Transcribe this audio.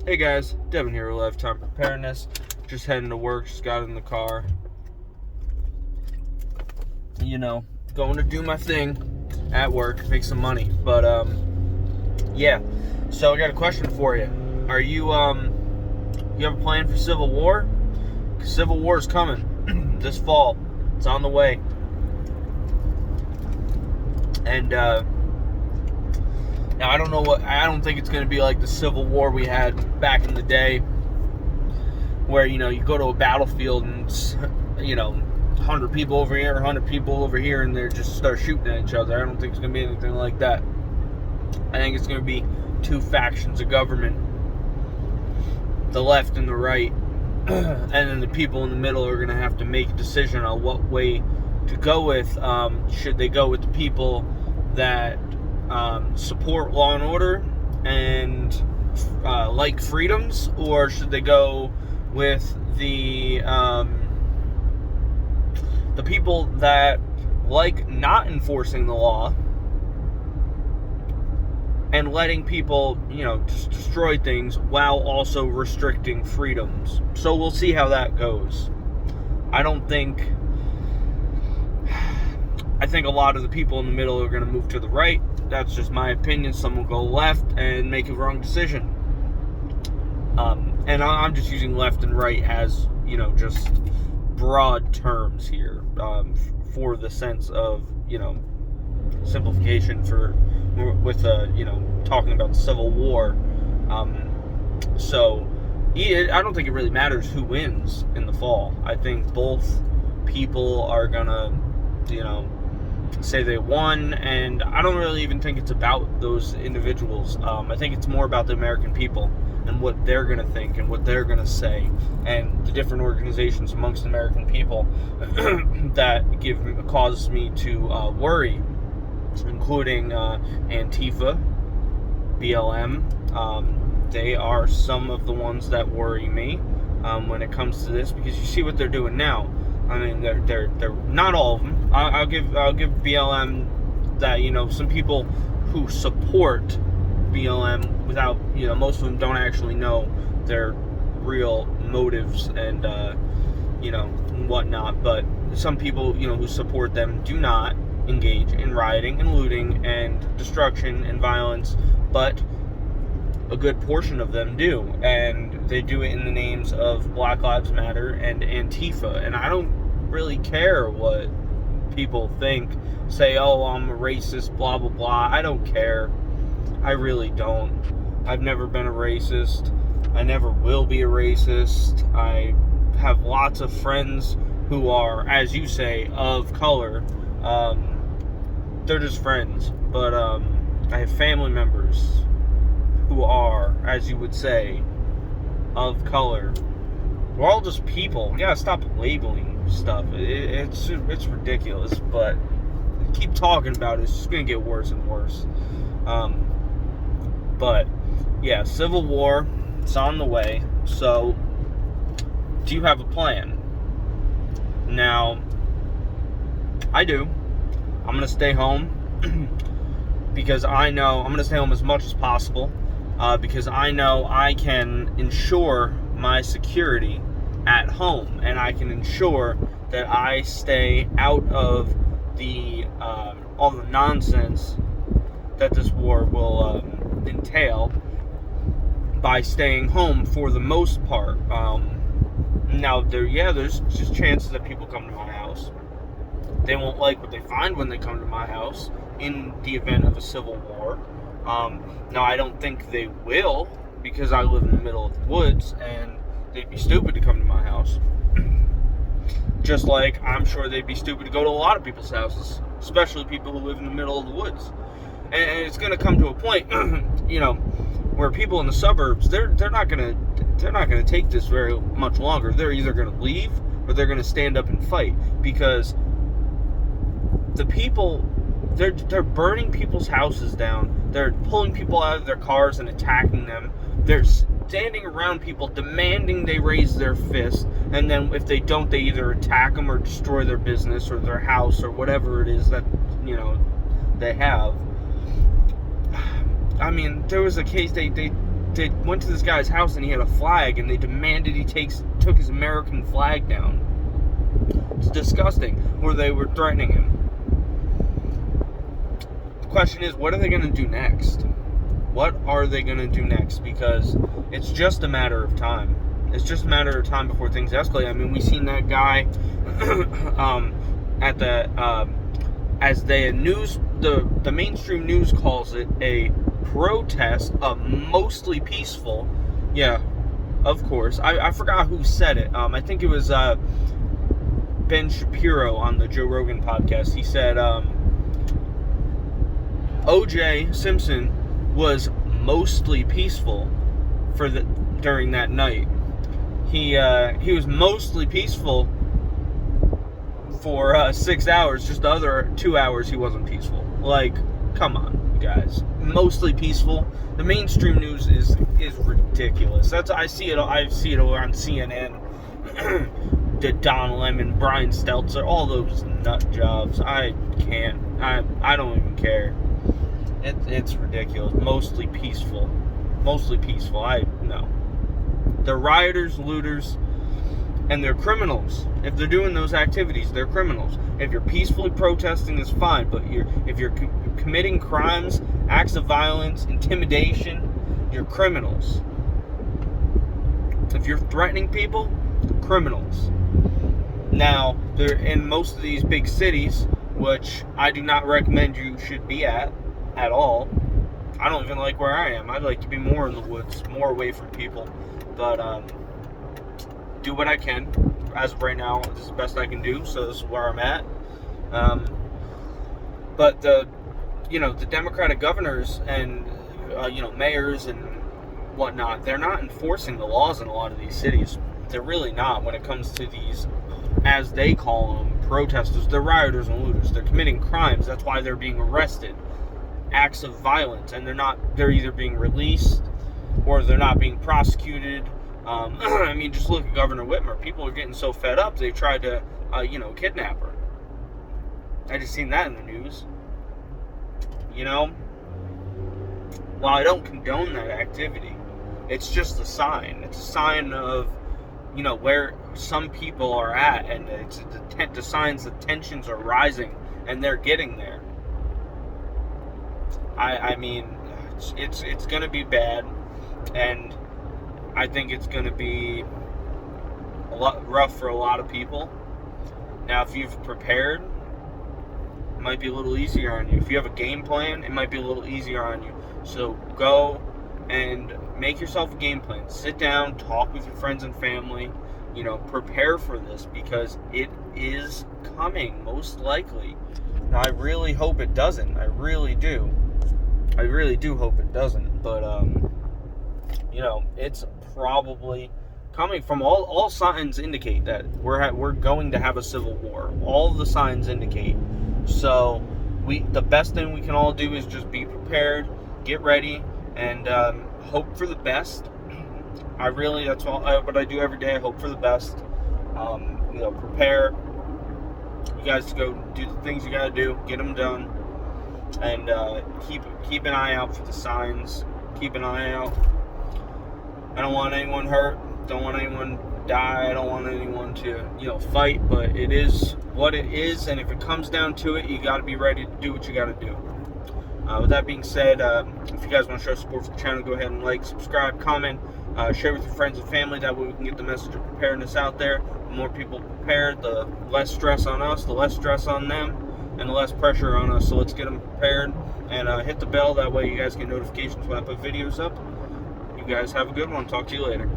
Hey guys, Devin here with Lifetime Preparedness. Just heading to work, just got in the car. Going to do my thing at work, make some money. But yeah. So I got a question for you. Are you you have a plan for Civil War? 'Cause Civil War is coming this fall. It's on the way. And now, I don't think it's going to be like the Civil War we had back in the day where, you go to a battlefield and it's, 100 people over here, 100 people over here, and they just start shooting at each other. I don't think it's going to be anything like that. I think it's going to be two factions of government, the left and the right, and then the people in the middle are going to have to make a decision on what way to go with. Should they go with the people that support law and order and like freedoms, or should they go with the people that like not enforcing the law and letting people, just destroy things while also restricting freedoms? So we'll see how that goes. I think a lot of the people in the middle are going to move to the right. That's just my opinion. Some will go left and make a wrong decision. And I'm just using left and right as, just broad terms here, for the sense of, simplification with talking about the Civil War. So I don't think it really matters who wins in the fall. I think both people are gonna, say they won, and I don't really even think it's about those individuals. I think it's more about the American people and what they're going to think and what they're going to say, and the different organizations amongst the American people that causes me to worry, including Antifa, BLM. They are some of the ones that worry me when it comes to this, because you see what they're doing now. I mean, they're not all of them. I'll give BLM that, some people who support BLM without, most of them don't actually know their real motives and whatnot. But some people, who support them do not engage in rioting and looting and destruction and violence, but a good portion of them do, and they do it in the names of Black Lives Matter and Antifa. And I don't really care what people think, say, oh, I'm a racist, blah blah blah. I don't care. I really don't. I've never been a racist. I never will be a racist. I have lots of friends who are, as you say, of color. They're just friends, but I have family members who are, as you would say, of color. We're all just people. We gotta stop labeling stuff. It's ridiculous, but keep talking about it. It's just gonna get worse and worse. But yeah, Civil War, it's on the way. So, do you have a plan? Now, I do. I'm gonna stay home because I know I'm gonna stay home as much as possible. Because I know I can ensure my security at home, and I can ensure that I stay out of the all the nonsense that this war will entail by staying home for the most part. Now, there's just chances that people come to my house. They won't like what they find when they come to my house in the event of a civil war. Now, I don't think they will, because I live in the middle of the woods, and they'd be stupid to come to my house. Just like I'm sure they'd be stupid to go to a lot of people's houses, especially people who live in the middle of the woods. And it's going to come to a point, where people in the suburbs, they're not going to take this very much longer. They're either going to leave or they're going to stand up and fight, because the people, they're burning people's houses down. They're pulling people out of their cars and attacking them. They're standing around people demanding they raise their fist, and then if they don't, they either attack them or destroy their business or their house or whatever it is that they have. I mean, there was a case, they they went to this guy's house and he had a flag, and they demanded he took his American flag down. It's disgusting. Or they were threatening him. The question is, what are they going to do next? What are they going to do next? Because it's just a matter of time. It's just a matter of time before things escalate. I mean, we seen that guy at the as the mainstream news calls it, a protest, mostly peaceful. Yeah, of course. I forgot who said it. I think it was Ben Shapiro on the Joe Rogan podcast. He said O.J. Simpson was mostly peaceful during that night. He was mostly peaceful for 6 hours. Just the other 2 hours he wasn't peaceful. Like, come on, guys. Mostly peaceful. The mainstream news is ridiculous. I see it over on CNN. Don Lemon, Brian Stelter, all those nut jobs. I can't. I don't even care. It's ridiculous. Mostly peaceful. Mostly peaceful. No. They're rioters, looters, and they're criminals. If they're doing those activities, they're criminals. If you're peacefully protesting, it's fine. But if you're committing crimes, acts of violence, intimidation, you're criminals. If you're threatening people, criminals. Now, they're in most of these big cities, which I do not recommend you should be at all. I don't even like where I am. I'd like to be more in the woods, more away from people. But do what I can. As of right now, this is the best I can do, so this is where I'm at. But the Democratic governors and mayors and whatnot, they're not enforcing the laws in a lot of these cities. They're really not when it comes to these, as they call them, protesters. They're rioters and looters. They're committing crimes. That's why they're being arrested. Acts of violence, and they're either being released or they're not being prosecuted. I mean, just look at Governor Whitmer. People are getting so fed up, they tried to, kidnap her. I just seen that in the news. While I don't condone that activity, it's just a sign. It's a sign of, where some people are at, and it's the signs that tensions are rising, and they're getting there. I mean, it's going to be bad, and I think it's going to be a lot rough for a lot of people. Now, if you've prepared, it might be a little easier on you. If you have a game plan, it might be a little easier on you. So go and make yourself a game plan. Sit down, talk with your friends and family. Prepare for this, because it is coming, most likely. Now, I really hope it doesn't. I really do. I really do hope it doesn't. But, it's probably coming. From all signs indicate that we're going to have a civil war. All the signs indicate. So the best thing we can all do is just be prepared, get ready, and hope for the best. That's what I do every day. I hope for the best. Prepare. You guys go do the things you gotta do, get them done, and keep an eye out for the signs. Keep an eye out. I don't want anyone hurt. Don't want anyone die. I don't want anyone to fight. But it is what it is, and if it comes down to it, you got to be ready to do what you got to do. With that being said, if you guys want to show support for the channel, go ahead and like, subscribe, comment, share with your friends and family. That way we can get the message of preparedness out there. The more people prepared, the less stress on us, the less stress on them, and the less pressure on us. So let's get them prepared, and hit the bell. That way you guys get notifications when I put videos up. You guys have a good one. Talk to you later.